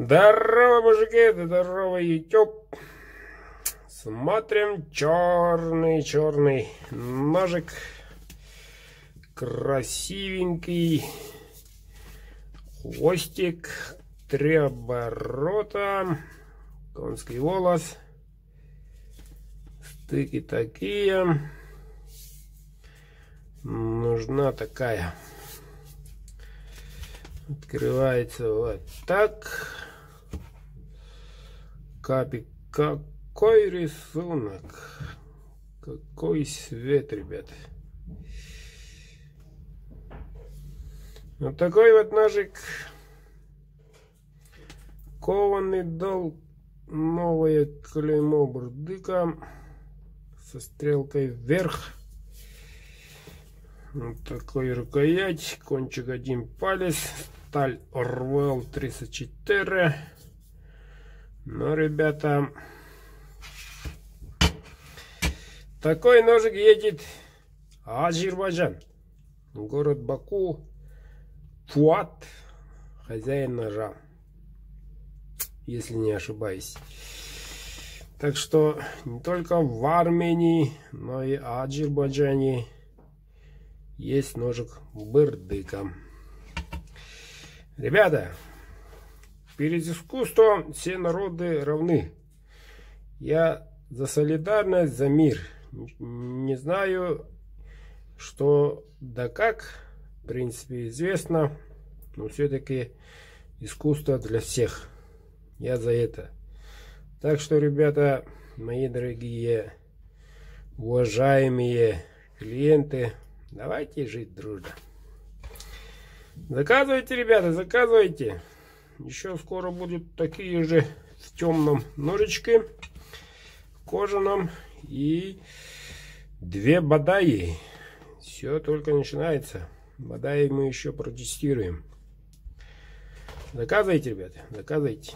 Здорово, мужики, здорово, YouTube. Смотрим черный ножик, красивенький, хвостик, 3 оборота, конский волос, стыки такие. Нужна такая. Открывается вот так. Капик, какой рисунок, какой свет, ребят. Вот такой вот ножик. Кованый дал новое клеймо бурдыка со стрелкой вверх. Вот такой рукоять, кончик 1 палец, сталь Орвел 34. Но, ребята, такой ножик едет Азербайджан, город Баку, Фуат, хозяин ножа, если не ошибаюсь. Так что не только в Армении, но и в Азербайджане есть ножик бурдыка. Ребята, перед искусством все народы равны. Я за солидарность, за мир. Не знаю, что да как, в принципе, известно, но все-таки искусство для всех. Я за это. Так что, ребята, мои дорогие, уважаемые клиенты, давайте жить дружно. Заказывайте, ребята, заказывайте. Еще скоро будут такие же в темном ножичке, кожаном, и 2 бадаи. Все только начинается. Бадаи мы еще протестируем. Заказывайте, ребята, заказывайте.